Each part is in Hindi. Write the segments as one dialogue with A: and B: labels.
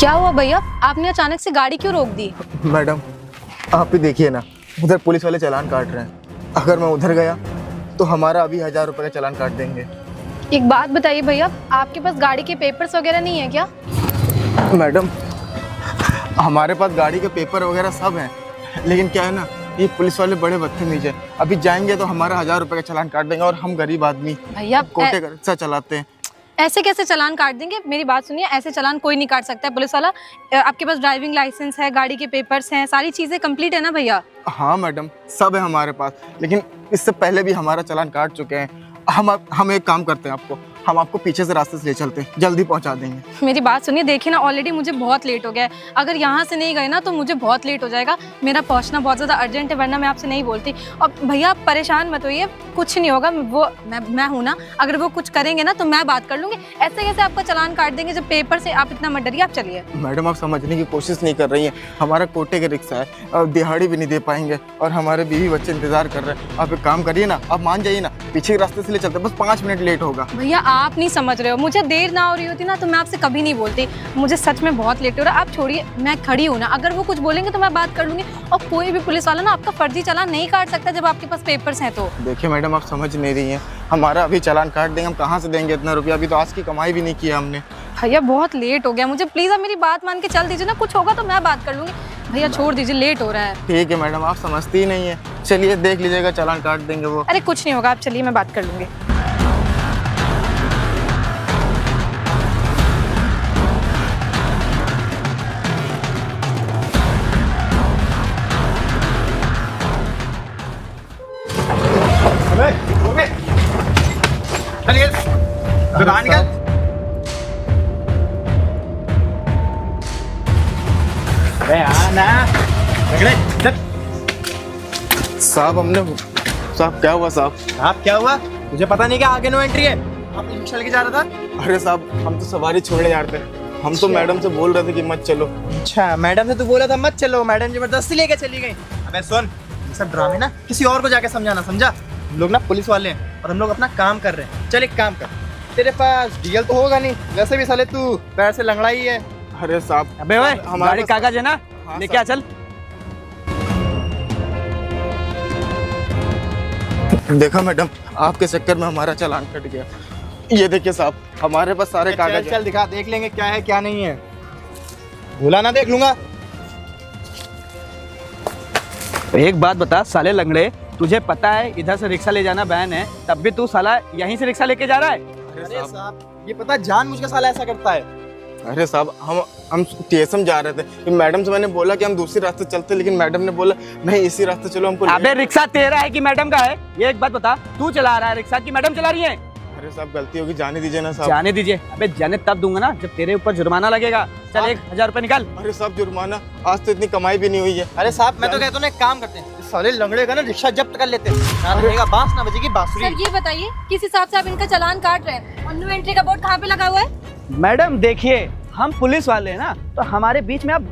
A: क्या हुआ भैया, आपने अचानक से गाड़ी क्यों रोक दी?
B: मैडम आप ही देखिए ना, उधर पुलिस वाले चालान काट रहे हैं। अगर मैं उधर गया तो हमारा अभी 1000 रुपये का चालान काट देंगे।
A: एक बात बताइए भैया, आपके पास गाड़ी के पेपर्स वगैरह नहीं है क्या?
B: मैडम हमारे पास गाड़ी के पेपर वगैरह सब हैं, लेकिन क्या है ना, ये पुलिस वाले बड़े बदतमीज हैं। अभी जाएंगे तो हमारा 1000 रुपये का चालान काट देंगे और हम गरीब आदमी
A: भैया
B: कोटे का रिक्शा चलाते हैं।
A: ऐसे कैसे चालान काट देंगे? मेरी बात सुनिए, ऐसे चालान कोई नहीं काट सकता है पुलिस वाला। आपके पास ड्राइविंग लाइसेंस है, गाड़ी के पेपर्स हैं, सारी चीजें कंप्लीट है ना भैया?
B: हाँ मैडम सब है हमारे पास, लेकिन इससे पहले भी हमारा चालान काट चुके हैं। हम एक काम करते हैं, हम आपको पीछे से रास्ते से ले चलते हैं, जल्दी पहुंचा देंगे।
A: मेरी बात सुनिए, देखिए ना ऑलरेडी मुझे बहुत लेट हो गया है। अगर यहाँ से नहीं गए ना तो मुझे बहुत लेट हो जाएगा। मेरा पहुँचना बहुत ज़्यादा अर्जेंट है, वरना मैं आपसे नहीं बोलती। और भैया आप परेशान मत होइए, कुछ नहीं होगा। मैं हूँ ना, अगर वो कुछ करेंगे ना तो मैं बात कर लूँगी। ऐसे कैसे आपका चालान काट देंगे जब पेपर से? आप इतना मत डरिए, आप चलिए।
B: मैडम आप समझने की कोशिश नहीं कर रही हैं। हमारा कोटे का रिक्शा है और दिहाड़ी भी नहीं दे पाएंगे और हमारे बीवी बच्चे इंतजार कर रहे हैं। आप एक काम करिए ना, आप मान जाइए ना, पीछे के रास्ते से ले चलते, बस 5 मिनट लेट होगा।
A: भैया आप नहीं समझ रहे हो, मुझे देर ना हो रही होती ना तो मैं आपसे कभी नहीं बोलती। मुझे सच में बहुत लेट हो रहा है। आप छोड़िए, मैं खड़ी हूँ ना, अगर वो कुछ बोलेंगे तो मैं बात कर लूँगी। और कोई भी पुलिस वाला ना आपका फर्जी चालान नहीं काट सकता जब आपके पास पेपर्स हैं तो।
B: देखिए मैडम आप समझ नहीं रही हैं, हमारा अभी चालान काट देंगे, हम कहाँ से देंगे इतना रुपया? अभी तो आज की कमाई भी नहीं किया हमने।
A: भैया बहुत लेट हो गया मुझे, प्लीज़ आप मेरी बात मान के चल दीजिए ना। कुछ होगा तो मैं बात कर लूँगी। भैया छोड़ दीजिए, लेट हो रहा है।
B: ठीक है मैडम, आप समझती ही नहीं है। चलिए देख लीजिएगा, चालान काट देंगे वो।
A: अरे कुछ नहीं होगा, आप चलिए, मैं बात कर लूँगी।
C: बाहर निकल। अबे आना।
B: साहब क्या हुआ साहब?
C: आप क्या हुआ? मुझे पता नहीं क्या आगे नो एंट्री है। आप रिक्शा लेके जा रहा था?
B: अरे साहब हम तो सवारी छोड़ने जा रहे थे, हम तो मैडम से बोल रहे थे कि मत चलो।
C: अच्छा मैडम से तू बोला था मत चलो, मैडम जबरदस्ती लेके चली गई। अबे सुन, ये सब ड्रामे ना किसी और को जाके समझाना, समझा? हम लोग ना पुलिस वाले हैं और हम लोग अपना काम कर रहे हैं। चल एक काम कर, तेरे पास डीएल तो होगा नहीं, वैसे भी साले तू पैर से लंगड़ा ही है।
B: अरे साहब
C: अबे ओए, हमारे कागज है ना,
B: हाँ,
C: लेके आ चल।
B: देखा मैडम, आपके चक्कर में हमारा चालान कट गया। ये देखिए साहब, हमारे पास सारे कागज
C: चल, चल दिखा, देख लेंगे क्या है क्या नहीं है। भूला ना, देख लूंगा।
D: एक बात बता साले लंगड़े, तुझे पता है इधर से रिक्शा ले जाना बैन है, तब भी तू साला यहीं से रिक्शा लेके जा रहा है?
C: अरे साहब ये पता जान मुझ के साला ऐसा करता है।
B: अरे साहब हम टीएसएम जा रहे थे, मैडम से मैंने बोला कि हम दूसरे रास्ते चलते, लेकिन मैडम ने बोला नहीं इसी रास्ते चलो। हमको
D: अबे रिक्शा तेरा है कि मैडम का है? ये एक बात बता, तू चला रहा है रिक्शा की मैडम चला रही है?
B: अरे साहब गलती होगी, जाने दीजिए ना साहब।
D: जाने दीजिए? अबे जाने तब दूंगा ना जब तेरे ऊपर जुर्माना लगेगा। चल 1000 रुपए निकाल।
B: अरे साहब जुर्माना, आज तो इतनी कमाई भी नहीं हुई है।
C: अरे साहब मैं तो कहता हूँ ना, एक काम करते हैं, इस साले लंगड़े का ना रिक्शा जब्त कर लेते हैं। ना रहेगा बांस ना बजेगी बांसुरी।
A: सर ये बताइए, किस हिसाब से आप इनका चालान काट रहे हैं? और नो एंट्री का बोर्ड कहाँ पे लगा हुआ है?
D: मैडम देखिए, हम पुलिस वाले हैं ना, तो हमारे बीच में आप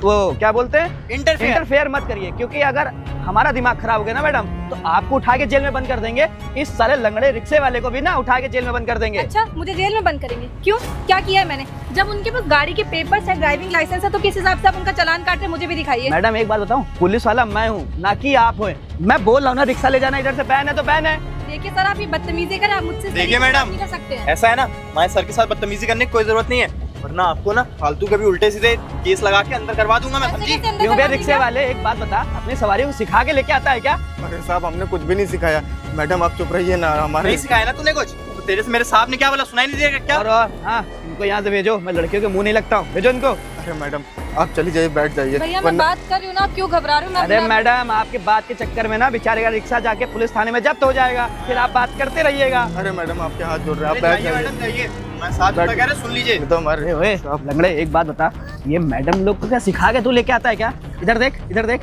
D: वो क्या बोलते हैं, इंटरफेयर मत करिए, क्योंकि अगर हमारा दिमाग खराब हो गया ना मैडम तो आपको उठा के जेल में बंद कर देंगे। इस साले लंगड़े रिक्शे वाले को भी ना उठा के जेल में बंद कर देंगे।
A: अच्छा मुझे जेल में बंद करेंगे? क्यों, क्या किया है मैंने? जब उनके पास गाड़ी के पेपर्स है, ड्राइविंग लाइसेंस है, तो किस हिसाब से आप उनका चालान काट रहे हैं? मुझे भी दिखाइए।
D: मैडम एक बात बताऊं, पुलिस वाला मैं हूँ ना कि आप हो। मैं बोल रहा हूँ ना, रिक्शा ले जाना इधर से बैन है तो बैन है।
A: देखिए सर, आप ये बदतमीजी करें, आप मुझसे
C: देखिए मैडम,
A: नहीं कर सकते हैं।
C: ऐसा है ना, हमारे सर के साथ बदतमीजी करने की कोई जरूरत नहीं है, वरना आपको ना फालतू कभी उल्टे सीधे केस लगा के अंदर करवा दूंगा मैं। समझी?
D: क्यों बे रिक्शे वाले, एक बात बता, अपनी सवारी को सिखा के लेके आता है क्या?
B: अरे साहब हमने कुछ भी नहीं सिखाया। मैडम आप चुप रहिए ना, हमारे
C: नहीं सिखाया ना तूने कुछ? तो तेरे से मेरे साहब ने क्या बोला, सुनाई नहीं देगा क्या?
D: और हाँ, इनको यहाँ से भेजो, मैं लड़कियों के मुंह नहीं लगता हूँ, भेजो इनको।
B: अरे मैडम आप चली जाइए, बैठ जाइए।
A: भैया मैं बात कर रही हूँ ना, आप क्यों घबरा रहे हो?
D: अरे मैडम आपके बात के चक्कर में ना बेचारे का रिक्शा जाके पुलिस थाने में जब्त हो जाएगा, फिर आप बात करते रहिएगा।
B: अरे मैडम आपके हाथ जोड़ रहे हैं, आप बैठ जाइए।
C: मैडम जाइए, मैं साथ में कह रहा, सुन लीजिए।
B: तो हमारे
D: ओए लंगड़े एक बात बता, ये मैडम लोग को क्या सिखा के तू लेके आता है क्या? इधर देख, इधर देख,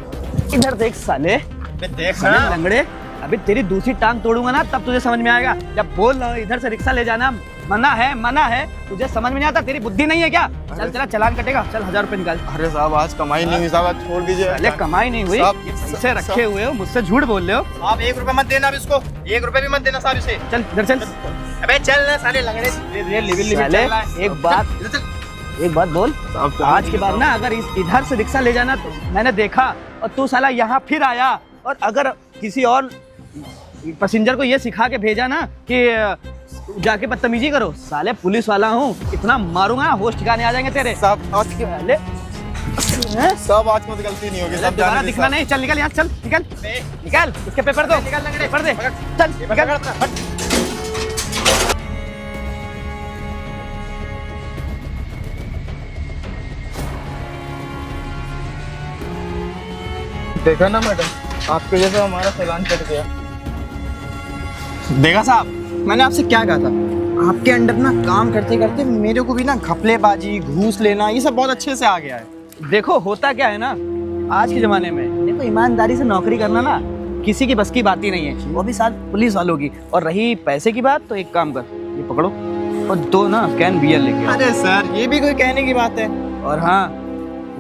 D: इधर देख साले,
C: देख
D: साले लंगड़े, अभी तेरी दूसरी टांग तोड़ूंगा ना तब तुझे समझ में आएगा। जब बोल रहा हूँ इधर से रिक्शा ले जाना मना है, तुझे समझ में नहीं आता? तेरी बुद्धि नहीं है क्या? चल तेरा चालान कटेगा, चल 1000 रुपए निकाल।
B: अरे साहब आज कमाई नहीं हुई साहब, आज छोड़ दीजिए।
D: पहले कमाई नहीं हुई, पैसे रखे हुए हो, मुझसे झूठ बोल रहे हो।
C: आप 1 रुपए मत देना अब इसको, 1 रुपए भी मत देना साहब इसे।
D: चल इधर चल।
C: अबे चल ना साले लंगड़े,
D: साले एक बात एक बात बोल,
B: साहब,
D: आज के बाद ना अगर इधर से रिक्शा ले जाना, तो मैंने देखा और तू साला यहाँ फिर आया, और अगर किसी और पैसेंजर को ये सिखा के भेजा ना कि जाके बदतमीजी करो, साले पुलिस वाला हूँ, इतना मारूंगा होश ठिकाने आ जाएंगे तेरे।
B: साहब आज के
D: पहले
B: साहब आज में तो गलती नहीं होगी साहब,
D: दोबारा
B: जाने
D: दिखना
B: दीजिए
D: नहीं, चल निकल यहाँ, चल निकल निकल, इसके पेपर दो, पेपर दे, चल निकल।
B: साहब। देखा ना मैडम, आपकी वजह से हमारा चालान कट गया।
C: देखा साहब, मैंने आपसे क्या कहा था, आपके अंडर ना काम करते करते मेरे को भी ना घपलेबाजी, घूस लेना, ये सब बहुत अच्छे से आ गया है।
D: देखो होता क्या है ना, आज के ज़माने में देखो ईमानदारी से नौकरी करना ना किसी की बस की बात ही नहीं है, वो भी साथ पुलिस वालों की। और रही पैसे की बात, तो एक काम कर, ये पकड़ो और 2 ना कैन बियर लेके आओ।
C: अरे सर, ये भी कोई कहने की बात है।
D: और हाँ,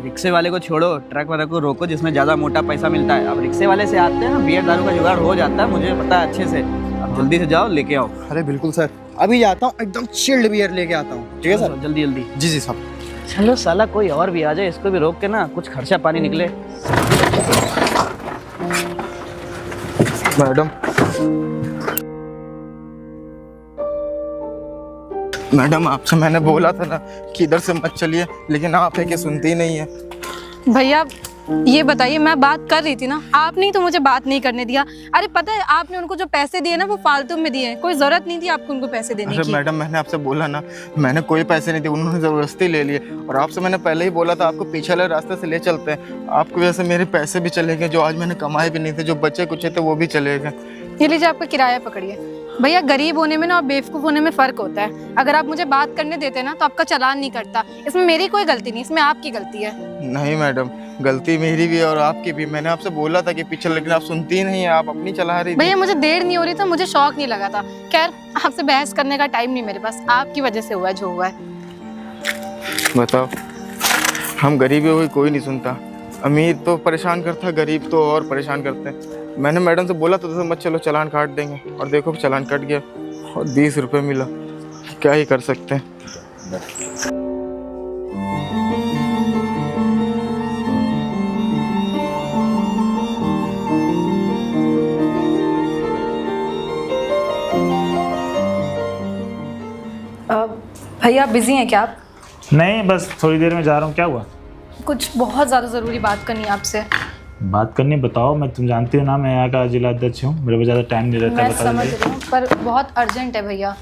D: रिक्शे वाले को छोड़ो, ट्रक वाले को रोको जिसमें ज़्यादा मोटा पैसा मिलता है। अब रिक्शे वाले से आते हैं ना, बियर दारू का जुगाड़ हो जाता है, मुझे पता है अच्छे से। अब जल्दी से जाओ, लेके आओ।
C: अरे बिल्कुल सर, अभी जाता हूँ, एकदम चिल्ड बियर लेके आता हूँ। ठीक है सर,
D: जल्दी जल्दी।
C: जी जी साहब।
D: चलो साला कोई और भी आ जाए, इसको भी रोक के ना कुछ खर्चा पानी निकले।
B: मैडम मैडम आपसे मैंने बोला था ना कि इधर से मत चलिए, लेकिन आप है कि सुनती ही नहीं है।
A: भैया ये बताइए, मैं बात कर रही थी ना, आपने ही तो मुझे बात नहीं करने दिया। अरे पता है, आपने उनको जो पैसे दिए ना वो फालतू में दिए हैं, कोई जरूरत नहीं थी आपको उनको पैसे देने
B: अरे
A: की।
B: मैडम मैंने आपसे बोला ना, मैंने कोई पैसे नहीं दिए, उन्होंने जबरदस्ती ले लिए। और आपसे मैंने पहले ही बोला था आपको पीछे वाले रास्ते से ले चलते हैं। आपकी वजह से मेरे पैसे भी चले गए, जो आज मैंने कमाए भी नहीं थे, जो बचे कुछ थे वो भी चले गए।
A: ये लीजिए आपका किराया पकड़िए। भैया गरीब होने में ना और बेवकूफ़ होने में फ़र्क होता है। अगर आप मुझे बात करने देते ना तो आपका चालान नहीं कटता। इसमें मेरी कोई गलती नहीं, इसमें आपकी गलती है।
B: नहीं मैडम, गलती मेरी भी और आपकी भी। मैंने आपसे बोला था कि पीछे, लेकिन आप सुनती ही नहीं है, आप अपनी चला रही थी।
A: भैया मुझे देर नहीं हो रही था, मुझे शौक नहीं लगा था। खैर आपसे बहस करने का टाइम नहीं मेरे पास, आपकी वजह से हुआ है जो हुआ है।
B: बताओ, हम गरीबी हुई कोई नहीं सुनता। अमीर तो परेशान करता, गरीब तो और परेशान करते हैं। मैंने मैडम से बोला तो मत चलो, चालान काट देंगे, और देखो चालान कट गया और 20 रुपये मिला। क्या ही कर सकते हैं।
A: भैया बिजी हैं क्या आप?
E: नहीं, बस थोड़ी देर में जा रहा हूँ। क्या हुआ?
A: कुछ बहुत ज़्यादा ज़रूरी बात करनी है आपसे।
E: बात करनी, बताओ। मैं, तुम जानती हो ना, मैं यहाँ का जिला अध्यक्ष हूँ, मेरे को ज़्यादा टाइम नहीं रहता।
A: मैं
E: बता
A: समझ
E: दीजिए।
A: रही हूँ, पर बहुत अर्जेंट है भैया।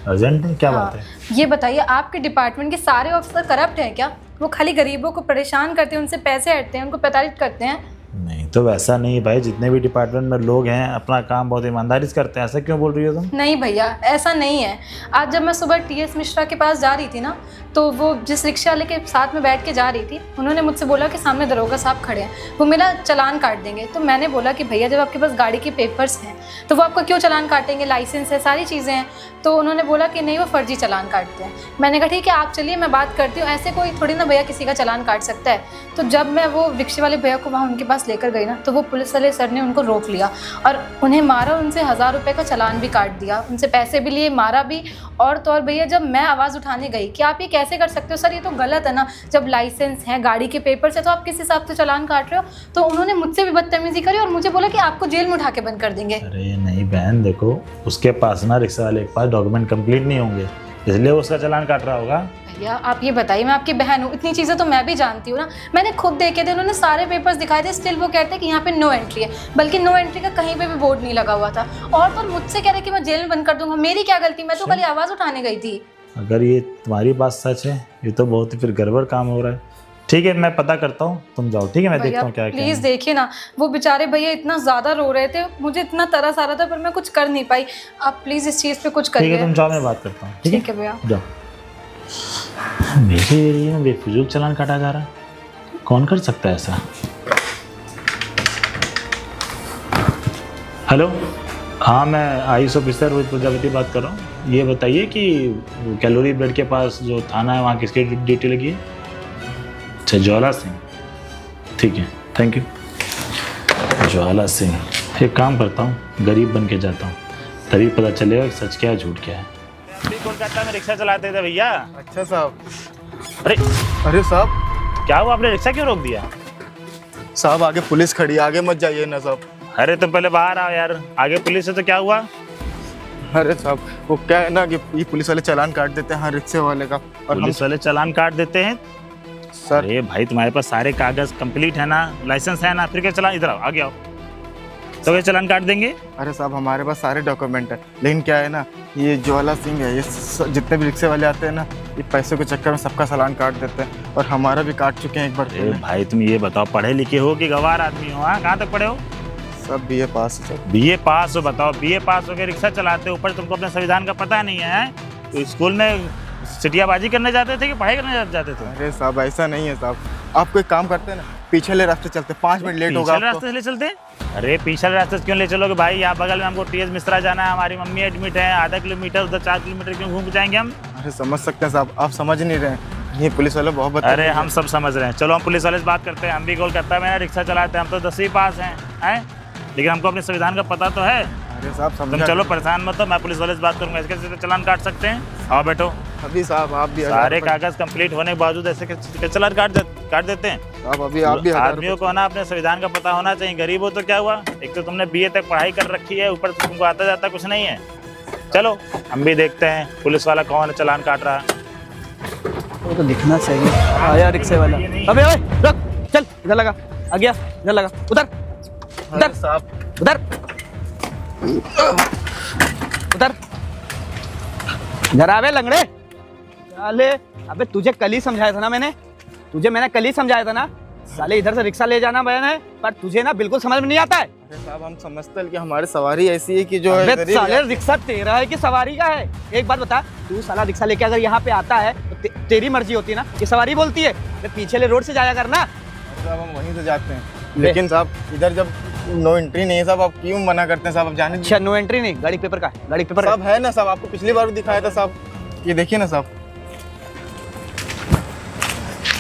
E: अर्जेंट है? क्या
A: हाँ,
E: बात है?
A: ये बताइए, आपके डिपार्टमेंट के सारे ऑफिसर करप्ट हैं क्या? वो खाली गरीबों को परेशान करते हैं, उनसे पैसे हटते हैं, उनको प्रताड़ित करते हैं।
E: नहीं तो वैसा नहीं है भाई, जितने भी डिपार्टमेंट में लोग हैं अपना काम बहुत ईमानदारी से करते हैं। ऐसा क्यों बोल रही हो तुम?
A: नहीं भैया, ऐसा नहीं है। आज जब मैं सुबह टीएस मिश्रा के पास जा रही थी ना, तो वो जिस रिक्शा वाले के साथ में बैठ के जा रही थी, उन्होंने मुझसे बोला कि सामने दरोगा साहब खड़े हैं, वो मेरा चालान काट देंगे। तो मैंने बोला कि भैया जब आपके पास गाड़ी के पेपर्स हैं तो वो आपका क्यों चालान काटेंगे, लाइसेंस है, सारी चीज़ें हैं। तो उन्होंने बोला कि नहीं, वो फर्जी चालान काटते हैं। मैंने कहा ठीक है, आप चलिए, मैं बात करती हूँ। ऐसे कोई थोड़ी ना भैया किसी का चालान काट सकता है। तो जब मैं वो रिक्शे वाले भैया को वहाँ उनके पास लेकर गई ना, तो वो पुलिस वाले सर ने उनको रोक लिया और उन्हें मारा, और उनसे 1000 रुपये का चालान भी काट दिया, उनसे पैसे भी लिए, मारा भी। और तो और भैया, जब मैं आवाज़ उठाने गई कि आप ये कैसे कर सकते हो सर, ये तो गलत है ना, जब लाइसेंस है, गाड़ी के पेपर्स है, तो आप किस हिसाब से चालान काट रहे हो? तो उन्होंने मुझसे भी बदतमीजी करी और मुझे बोला कि आपको जेल में उठा के बंद कर देंगे।
E: अरे नहीं बहन, देखो उसके पास ना, रिक्शा वाले के पास डॉक्यूमेंट कंप्लीट नहीं होंगे, इसलिए उसका चालान काट रहा होगा।
A: भैया आप ये बताइए, मैं आपकी बहन हूँ, इतनी चीज़ें तो मैं भी जानती हूँ ना। मैंने खुद देखे थे, उन्होंने सारे पेपर्स दिखाए थे, स्टिल वो कहते हैं कि यहाँ पे नो एंट्री है, बल्कि नो एंट्री का कहीं पे भी बोर्ड नहीं लगा हुआ था। और तो मुझसे कह रहे कि मैं जेल में बंद कर दूंगा। मेरी क्या गलती, मैं तो खाली आवाज़ उठाने गई थी।
E: अगर ये तुम्हारी बात सच है, ये तो बहुत ही फिर गड़बड़ काम हो रहा है। ठीक है, मैं पता करता हूँ, तुम जाओ। ठीक है, मैं देखता हूँ क्या क्या
A: प्लीज़ देखिए ना, वो बेचारे भैया इतना ज़्यादा रो रहे थे, मुझे इतना तरस आ रहा था, पर मैं कुछ कर नहीं पाई। आप प्लीज़ इस चीज़ पे कुछ
E: ठीक है,
A: करिए।
E: तुम जाओ, मैं बात करता हूँ।
A: ठीक है भैया।
E: जाओ। मेरे एरिया में बेफिजूल चालान काटा जा रहा है, कौन कर सकता है ऐसा? हेलो, हाँ मैं आयुष ऑफिसर रोहित प्रजापति बात कर रहा हूँ। ये बताइए कि कैलोरी ब्लड के पास जो थाना है, वहाँ किसकी ड्यूटी लगी है? अच्छा, ज्वाला सिंह। ठीक है, थैंक यू। ज्वाला सिंह। एक काम करता हूँ, गरीब बन के जाता हूँ, तभी पता चलेगा सच क्या है झूठ क्या है। कोलकाता में रिक्शा चलाते थे भैया।
B: अच्छा साहब।
E: अरे
B: अरे साहब,
E: क्या हुआ, आपने रिक्शा क्यों रोक दिया?
B: साहब आगे पुलिस खड़ी है, आगे मत जाइए ना साहब।
E: अरे तुम पहले बाहर आओ यार, आगे पुलिस है तो क्या हुआ?
B: अरे साहब वो क्या है ना कि ये पुलिस वाले चालान काट देते हैं हर रिक्शे वाले का, और हम
E: पुलिस वाले चालान काट देते हैं?
B: सर
E: अरे भाई तुम्हारे पास सारे कागज कंप्लीट है ना, लाइसेंस है ना, फिर क्या चालान? इधर आओ, आगे आओ, तो क्या चालान काट देंगे?
B: अरे साहब हमारे पास सारे डॉक्यूमेंट है, लेकिन क्या है ना, ये ज्वाला सिंह है, ये जितने भी रिक्शे वाले आते हैं ना, ये पैसों के चक्कर में सबका चालान काट देते हैं, और हमारा भी काट चुके हैं एक बार
E: अरे
B: पहले।
E: भाई तुम ये बताओ, पढ़े लिखे हो कि गंवार आदमी हो? हाँ, कहाँ तक पढ़े हो?
B: सब BA पास है सर।
E: बीए पास हो? बताओ, बीए पास हो के रिक्शा चलाते हो, ऊपर तुमको अपने संविधान का पता नहीं है? तो स्कूल में सिटियाबाजी करने जाते थे कि पढ़ाई करने जाते थे?
B: अरे साहब ऐसा नहीं है साहब, आप कोई काम करते हैं ना, पीछे रास्ते चलते, 5 मिनट लेट होगा
E: पीछे
B: आपको।
E: रास्ते से ले चलते? अरे पीछे रास्ते से क्यों ले चलोगे भाई? यहाँ बगल में हमको TS मिश्रा जाना है, हमारी मम्मी एडमिट है, आधा किलोमीटर उधर 4 किलोमीटर क्यों घूम के जाएंगे हम?
B: अरे समझ सकते हैं साहब, आप समझ नहीं रहे हैं, ये पुलिस वाले बहुत बदतमीज
E: अरे
B: हैं।
E: हम सब समझ रहे हैं, चलो हम पुलिस वाले से बात करते हैं। हम भी कोलकाता में रिक्शा चलाते हैं, हम तो 10वीं पास हैं, लेकिन हमको अपने संविधान का पता तो है।
B: अरे साहब
E: तुम
B: समझा।
E: चलो परेशान मत हो, मैं पुलिस वाले से बात करूंगा, इसके कैसे चालान काट सकते हैं? आओ बैठो।
B: अभी साहब आप भी
E: सारे कागज कंप्लीट होने के बावजूद ऐसे कैसे चालान काट देते हैं?
B: साहब अभी आप भी 1000
E: आदमियों को ना अपने संविधान का पता होना चाहिए। गरीब हो तो क्या हुआ, एक तो तुमने BA तक पढ़ाई कर रखी है, ऊपर से तुमको आता जाता कुछ नहीं है। चलो हम भी देखते हैं पुलिस वाला कौन है चालान काट रहा है।
D: वो तो दिखना चाहिए। आया रिक्शे वाला, अबे ओए रुक, चल इधर लगा, आ गया, इधर लगा, उधर उधर
B: साहब।
D: उधर उधर इधर आवे लंगड़े साले। अबे तुझे कल ही समझाया था ना मैंने, कल ही समझाया था ना साले, इधर से रिक्शा ले जाना बयान है, पर तुझे ना बिल्कुल समझ में नहीं आता है।
B: अरे साहब हम समझते हैं कि हमारी सवारी ऐसी है कि जो है
D: अबे
B: गरीब
D: साले
B: है।
D: रिक्शा तेरा है कि सवारी का है? एक बात बता, तू साला रिक्शा लेके अगर यहाँ पे आता है तो तेरी मर्जी होती है ना कि सवारी बोलती है? पीछे ले रोड से जाया करना।
B: साहब हम वहीं से जाते हैं, लेकिन साहब इधर जब नो एंट्री नहीं है साहब, आप क्यों मना करते हैं साहब? आप जाने
D: अच्छा नो एंट्री नहीं, गाड़ी पेपर का है, गाड़ी पेपर
B: साहब है ना साहब, आपको पिछली बार भी दिखाया था साहब, ये देखिए ना साहब।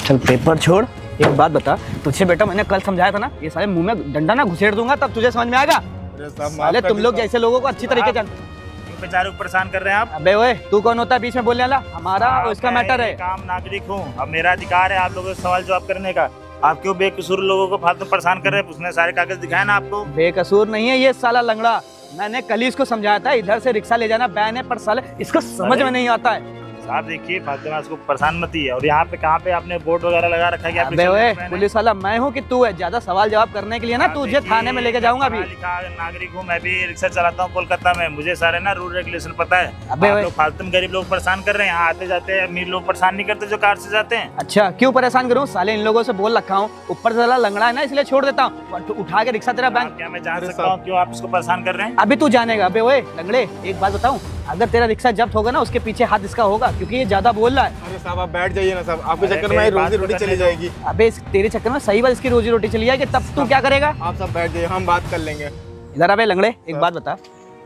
D: चल पेपर छोड़, एक बात बता, तुझे बेटा मैंने कल समझाया था ना, ये सारे मुंह में डंडा ना घुसेड़ दूंगा तब तुझे समझ में आएगा।
B: अरे साहब माफ
D: साले
B: कर
D: तुम
B: दीजिए
D: लोग
B: साहब।
D: जैसे लोगों को अच्छी तरीके जान।
E: क्यों बेचारे को परेशान कर रहे हैं आप?
D: अबे ओए तू कौन होता है बीच में बोलने वाला? हमारा और इसका
E: मैं
D: मैटर है।
E: एक आम नागरिक हूँ, अब मेरा अधिकार है आप लोगों से सवाल जवाब करने का। आप क्यों बेकसूर लोगों को फालतू परेशान कर रहे हैं? उसने सारे कागज दिखाए ना आपको।
D: बेकसूर नहीं है ये साला लंगड़ा, मैंने कल ही इसको समझाया था इधर से रिक्शा ले जाना बैन है, पर साले इसको समझ में नहीं आता है।
E: साहब देखिए फालतू में उसको परेशान मत ही है। और यहाँ पे कहाँ पे आपने बोर्ड वगैरह लगा रखा है कि आप
D: अबे ओए पुलिस वाला मैं हूँ कि तू है? ज्यादा सवाल जवाब करने के लिए ना तुझे थाने में लेके जाऊंगा अभी।
E: नागरिक हूँ, मैं भी रिक्शा चलाता हूँ कोलकाता में, मुझे सारे ना रूल रेगुलेशन पता है।
D: अबे
E: आप
D: ओए।
E: लोग फालतू में गरीब लोग परेशान कर रहे हैं, यहाँ आते जाते अमीर लोग परेशान नहीं करते जो कार से जाते हैं।
D: अच्छा क्यों परेशान करूँ साले? इन लोगों से बोल रखा हूँ, ऊपर से साला लंगड़ा है ना इसलिए छोड़ देता हूँ, उठा के रिक्शा तेरा बैंक।
E: क्या मैं जान सकता हूँ क्यों आप इसको परेशान कर रहे हैं?
D: अभी तू जानेगा। अबे ओए लंगड़े एक बात बताऊं, अगर तेरा रिक्शा जब्त होगा ना उसके पीछे हाथ इसका होगा, क्योंकि ये ज्यादा बोल रहा है।
B: अरे साहब आप बैठ जाइए ना साहब, आपके
E: अरे
B: चक्कर में
E: मेरी
B: रोजी
E: बात
B: रोटी
E: तो
B: चली
E: करने
B: जाएगी।
D: अबे तेरे चक्कर में सही बात इसकी रोजी रोटी चली जाएगी, तब तू क्या करेगा?
B: आप सब बैठ जाइए, हम बात कर लेंगे।
D: इधर अबे लंगड़े एक बात बता,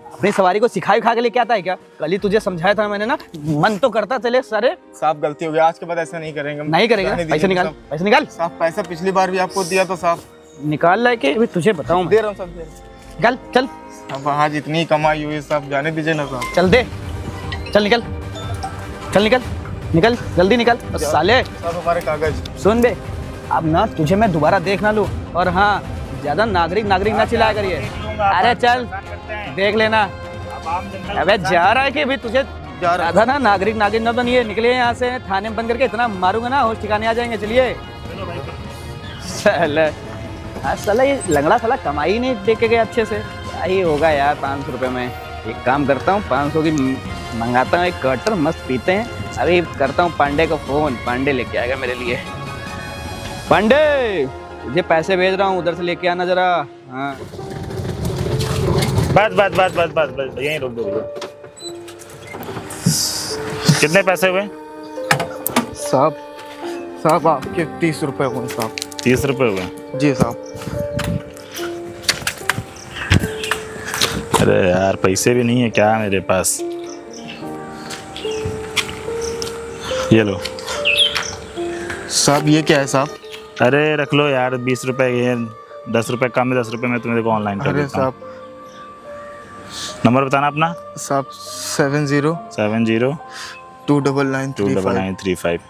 D: अपनी सवारी को सिखाई खा के लेके आता है क्या? कल ही तुझे समझाया था मैंने ना, मन तो करता चले सारे।
B: साहब गलती हो गई, आज के बाद ऐसा नहीं करेंगे।
D: नहीं करेगा?
B: जाने दीजिए
D: पैसे निकाल,
B: साहब।
D: पैसे निकाल।
B: साहब पैसा पिछली बार भी आपको दिया तो साहब
D: निकाल ला के अभी तुझे बताऊं मैं।
B: दे रहा हूँ साहब, दे रहा हूँ।
D: निकाल चल,
B: अब आज इतनी कमाई हुई साहब, जाने दीजिए ना साहब।
D: चल दे, चल निकल, चल निकल, निकल जल्दी निकल। और साले
B: साहब हमारे कागज।
D: सुन बे, अब ना तुझे मैं दोबारा देख ना लूं, और हाँ ज्यादा नागरिक नागरिक ना चिल्लाया करिए। अरे चल देख लेना। अबे जा रहा है कि अभी तुझे
B: जा रहा है।
D: ज्यादा ना नागरिक नागरिक ना बनिए, निकलिए यहाँ से, थाने में बंद करके इतना मारूंगा ना होश ठिकाने आ जाएंगे। चलिए साला, हाँ साला ये लंगड़ा साला कमाई नहीं दे के गया अच्छे से, क्या ही होगा यार 500 रुपये में। एक काम करता हूँ 500 की मंगाता हूँ एक कटर, मस्त पीते हैं। अभी करता हूँ पांडे को फोन, पांडे लेके आएगा मेरे लिए। पांडे तुझे पैसे भेज रहा हूँ, उधर से लेके आना जरा। हाँ
E: बस बस बस बस बस बस यहीं रोक दो भैया। कितने पैसे हुए?
B: साहब साहब आपके 30 रुपए हुए साहब।
E: 30 रुपये हुए?
B: जी साहब।
E: अरे यार पैसे भी नहीं है क्या मेरे पास? ये लो।
B: साहब ये क्या है साहब?
E: अरे रख लो यार, 20 रुपये, ये 10 रुपये कम है, 10 रुपये मैं तुम्हें को ऑनलाइन कर
B: अरे
E: देता हूँ।
B: साहब
E: नंबर बताना अपना।
B: साहब 70
E: 70
B: 299 35।
E: 29935।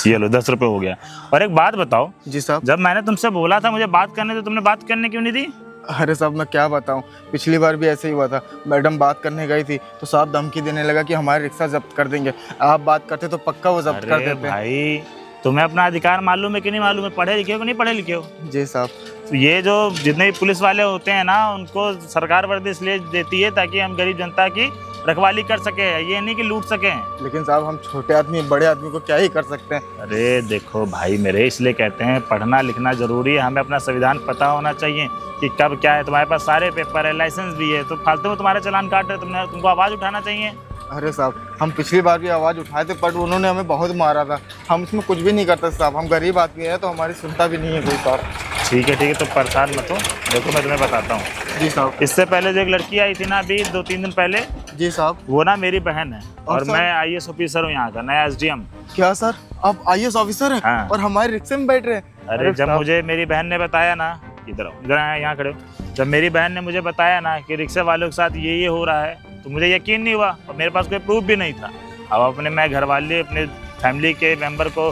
E: ये लो 10 रुपये हो गया। और एक बात बताओ,
B: जी साहब।
E: जब मैंने तुमसे बोला था मुझे बात करने तो तुमने बात करने क्यों नहीं दी?
B: अरे साहब मैं क्या बताऊं, पिछली बार भी ऐसे ही हुआ था। मैडम बात करने गई थी तो साहब धमकी देने लगा कि हमारे रिक्शा जब्त कर देंगे, आप बात करते तो पक्का वो जब्त कर
E: अरे
B: देते।
E: भाई तुम्हें अपना अधिकार मालूम है कि नहीं मालूम है? पढ़े लिखे हो कि नहीं पढ़े लिखे हो?
B: जी साहब।
E: तो ये जो जितने भी पुलिस वाले होते हैं ना, उनको सरकार वर्दी इसलिए देती है ताकि हम गरीब जनता की रखवाली कर सके, ये नहीं कि लूट सकें।
B: लेकिन साहब हम छोटे आदमी बड़े आदमी को क्या ही कर सकते हैं।
E: अरे देखो भाई मेरे, इसलिए कहते हैं पढ़ना लिखना जरूरी है, हमें अपना संविधान पता होना चाहिए कि कब क्या है। तुम्हारे पास सारे पेपर है, लाइसेंस भी है, तो फालतू में तुम्हारे चालान काट रहे, तुमको आवाज़ उठाना चाहिए।
B: अरे साहब हम पिछली बार भी आवाज़ उठाए थे पर उन्होंने हमें बहुत मारा था, हम इसमें कुछ भी नहीं करते साहब, हम गरीब आदमी हैं तो हमारी सुनता भी नहीं है कोई साहब।
E: ठीक है तो परेशान मत हो, देखो मैं तुम्हें बताता हूँ।
B: जी साहब।
E: इससे पहले जो एक लड़की आई थी ना अभी 2-3 दिन पहले,
B: जी साहब।
E: वो ना मेरी बहन है और
B: सर?
E: मैं IAS ऑफिसर हूँ यहाँ का, नया SDM।
B: क्या सर आप IAS ऑफिसर हैं?
E: हाँ।
B: और हमारे रिक्शे में बैठ रहे हैं?
E: अरे जब
B: साहब।
E: मुझे मेरी बहन ने बताया ना, इधर आए यहाँ खड़े हो, जब मेरी बहन ने मुझे बताया ना कि रिक्शे वालों के साथ ये हो रहा है तो मुझे यकीन नहीं हुआ और मेरे पास कोई प्रूफ भी नहीं था। अब अपने मैं घर वाले अपने फैमिली के मेंबर को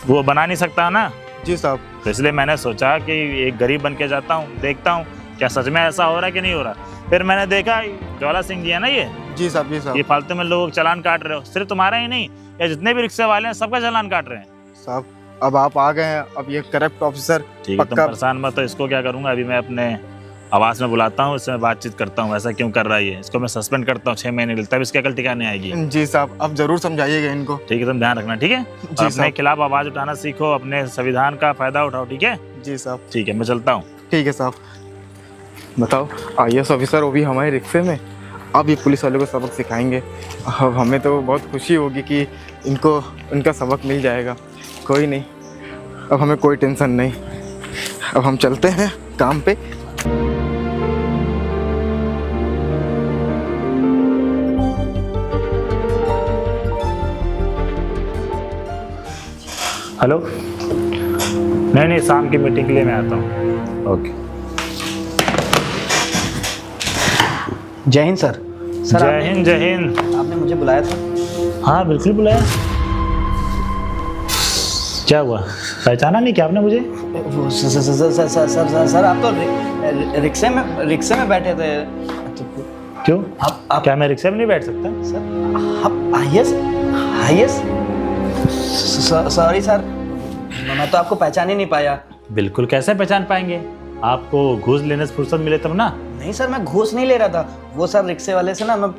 E: वो बना नहीं सकता ना,
B: जी साहब।
E: तो इसलिए मैंने सोचा कि एक गरीब बन के जाता हूँ, देखता हूँ क्या सच में ऐसा हो रहा है कि नहीं हो रहा। फिर मैंने देखा ज्वाला सिंह जी है ना ये
B: जी साहब। जी साहब।
E: ये फालतू में लोग चालान काट रहे हो, सिर्फ तुम्हारा ही नहीं, या जितने भी रिक्शे वाले हैं सबका चालान काट रहे हैं।
B: साहब अब आप आ गए हैं, अब ये करप्ट ऑफिसर
E: ठीक है तुम परेशान मत हो, इसको क्या करूंगा अभी मैं अपने आवास में बुलाता हूँ, इससे मैं बातचीत करता हूँ ऐसा क्यों कर रहा है ये, इसको मैं सस्पेंड करता हूँ 6 महीने के लिए, तब इसकी अकल ठिकाने आएगी।
B: जी साहब अब जरूर समझाइएगा इनको।
E: ठीक है तुम ध्यान रखना, ठीक है? और अपने खिलाफ आवाज उठाना सीखो, अपने संविधान का फायदा उठाओ, ठीक है?
B: जी साहब।
E: ठीक है मैं चलता हूँ।
B: ठीक है साहब। बताओ IAS ऑफिसर वो भी हमारे रिक्शे में, अब ये पुलिस वालों को सबक सिखाएंगे। अब हमें तो बहुत खुशी होगी कि इनको इनका सबक मिल जाएगा। कोई नहीं, अब हमें कोई टेंशन नहीं, अब हम चलते हैं काम पे।
E: हेलो, नहीं शाम की मीटिंग के लिए मैं आता हूँ। ओके
D: जय हिंद सर। सर
E: जय हिंद। जय हिंद।
D: आपने मुझे बुलाया था?
E: हाँ बिल्कुल बुलाया। क्या हुआ, पहचाना नहीं क्या आपने मुझे?
D: वो सर आप तो रिक्शे में बैठे थे।
E: क्यों
D: आप
E: क्या मैं रिक्शे में नहीं बैठ सकता?
D: सर आप IAS सॉरी सर, मैं तो आपको पहचान ही नहीं पाया।
E: बिल्कुल कैसे पहचान पाएंगे, आपको घूस लेने से फुर्सत मिले तब ना।
D: नहीं सर मैं घूस नहीं ले रहा था, वो सर रिक्शे वाले से ना मैं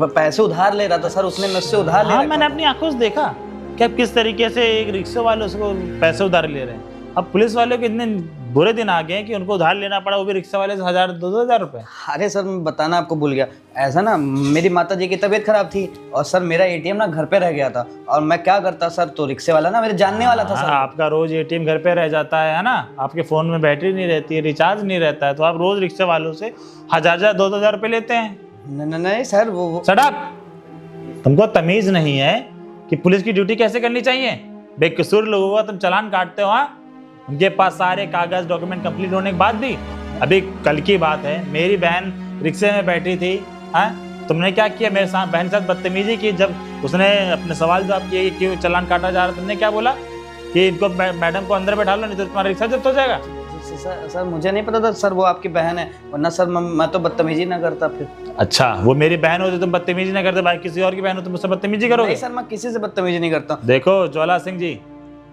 D: पैसे उधार ले रहा था सर, उसने मुझसे उधार ले।
E: हाँ मैंने अपनी आंखों से देखा कि आप किस तरीके से एक रिक्शे वाले उसको पैसे उधार ले रहे हैं। अब पुलिस वालों के इतने बुरे दिन आ गए हैं कि उनको उधार लेना पड़ा, वो भी रिक्शे वाले से 1000-2000 रुपए।
D: अरे सर मैं बताना आपको भूल गया, ऐसा ना मेरी माता जी की तबीयत खराब थी और सर मेरा ATM ना घर पे रह गया था और मैं क्या करता सर, तो रिक्शे वाला ना मेरे जानने वाला था सर।
E: आपका रोज ATM घर पे रह जाता है ना, आपके फोन में बैटरी नहीं रहती है, रिचार्ज नहीं रहता है, तो आप रोज रिक्शे वालों से 1000-2000 रुपए लेते हैं।
D: नहीं सर वो
E: शट अप, तुमको तमीज नहीं है कि पुलिस की ड्यूटी कैसे करनी चाहिए? बेकसूर लोगों का तुम चालान काटते हो। हाँ उनके पास सारे कागज डॉक्यूमेंट कंप्लीट होने के बाद भी, अभी कल की बात है, मेरी बहन रिक्शे में बैठी थी। हाँ तुमने क्या किया, मेरे साथ बहन के साथ बदतमीजी की। जब उसने अपने सवाल जवाब किए कि क्यों चालान काटा जा रहा, तुमने क्या बोला कि इनको मैडम को अंदर बैठा लो नहीं तो तुम्हारा रिक्शा जब्त हो जाएगा।
D: सर मुझे नहीं पता था सर वो आपकी बहन है, वरना सर मैं तो बदतमीजी ना करता फिर।
E: अच्छा वो मेरी बहन होती तुम बदतमीजी ना करते, भाई किसी और की बहन हो तुम मुझसे बदतमीजी करोगे?
D: नहीं सर मैं किसी से बदतमीजी नहीं करता।
E: देखो ज्वाला सिंह जी,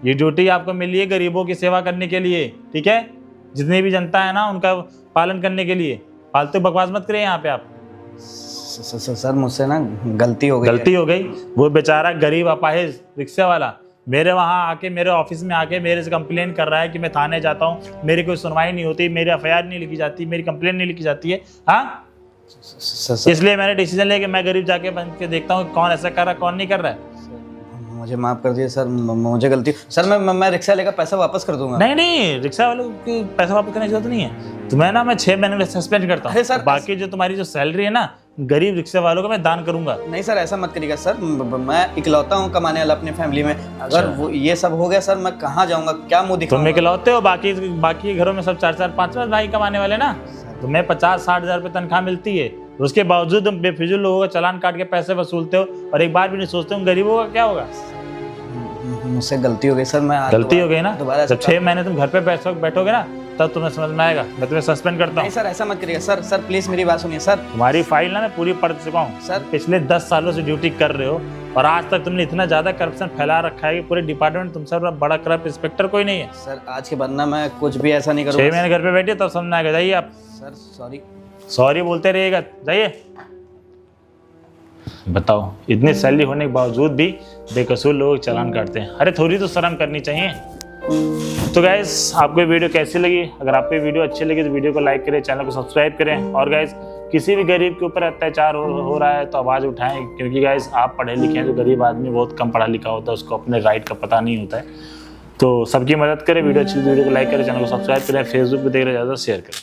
E: ये ड्यूटी आपको मिली है गरीबों की सेवा करने के लिए, ठीक है? जितनी भी जनता है ना उनका पालन करने के लिए, फालतू बकवास मत करिए यहाँ पे आप।
D: सर मुझसे ना गलती हो गई।
E: वो बेचारा गरीब अपाहिज रिक्शे वाला मेरे वहाँ आके, मेरे ऑफिस में आके मेरे से कंप्लेन कर रहा है कि मैं थाने जाता हूँ, मेरी कोई सुनवाई नहीं होती, मेरी FIR नहीं लिखी जाती, मेरी कंप्लेन नहीं लिखी जाती है। हाँ इसलिए मैंने डिसीजन लिया कि मैं गरीब जाके बन के देखता हूँ कौन ऐसा कर रहा है कौन नहीं कर रहा है।
D: मुझे माफ कर दिए सर, मुझे गलती। सर मैं रिक्शा लेकर पैसा वापस कर दूंगा।
E: नहीं रिक्शा वालों की पैसा वापस करने की जरूरत नहीं है तुम्हें ना, मैं 6 महीने सस्पेंड करता हूँ सर। बाकी जो तुम्हारी जो सैलरी है ना गरीब रिक्शे वालों को मैं दान करूंगा।
D: नहीं सर ऐसा मत करिएगा सर, मैं इकलौता हूँ कमाने वाला अपनी फैमिली में, अगर वो ये सब हो गया सर मैं कहाँ जाऊंगा, क्या मुंह दिखाऊंगा?
E: तुम इकलौते हो, बाकी घरों में सब 4-4 5-5 भाई कमाने वाले ना। तुम्हें 50-60 हज़ार रुपये तनख्वाह मिलती है, उसके बावजूद तुम बेफिजूल लोगों का चालान काट के पैसे वसूलते हो और एक बार भी नहीं सोचते हो गरीबों का क्या होगा।
D: मुझसे गलती हो गई सर, मैं आज
E: गलती हो गई ना,
D: दोबारा
E: जब 6 महीने तुम घर पे बैठोगे ना तब तुम्हें समझ में आएगा। मैं तुम्हें सस्पेंड करता
D: नहीं
E: हूँ।
D: सर, ऐसा मत करिए सर। सर प्लीज मेरी बात सुनिए सर।
E: तुम्हारी फाइल ना मैं पूरी पढ़ चुका हूँ
D: सर।
E: पिछले 10 सालों से ड्यूटी कर रहे हो और आज तक तुमने इतना ज्यादा करप्शन फैला रखा है कि पूरे डिपार्टमेंट तुमसे बड़ा करप्ट इंस्पेक्टर कोई नहीं है।
D: सर आज के बाद ना मैं कुछ भी ऐसा नहीं
E: 6
D: करूँगा।
E: महीने घर पे बैठिए तब समझ में आएगा। जाइए आप।
D: Sir sorry.
E: सॉरी बोलते रहिएगा, जाइए। बताओ, इतनी सैलरी होने के बावजूद भी बेकसूर लोग चालान काटते हैं। अरे थोड़ी तो शर्म करनी चाहिए। तो गाइस, आपको ये वीडियो कैसी लगी? अगर आपको ये वीडियो अच्छी लगी तो वीडियो को लाइक करें, चैनल को सब्सक्राइब करें। और गाइस, किसी भी गरीब के ऊपर अत्याचार हो रहा है तो आवाज़ उठाएं, क्योंकि गाइस आप पढ़े लिखे हैं, जो गरीब आदमी बहुत कम पढ़ा लिखा होता है, उसको अपने राइट का पता नहीं होता है। तो सबकी मदद करें, वीडियो अच्छी वीडियो को लाइक करें, चैनल को सब्सक्राइब करें, फेसबुक पर देख रहे ज़्यादा शेयर करें।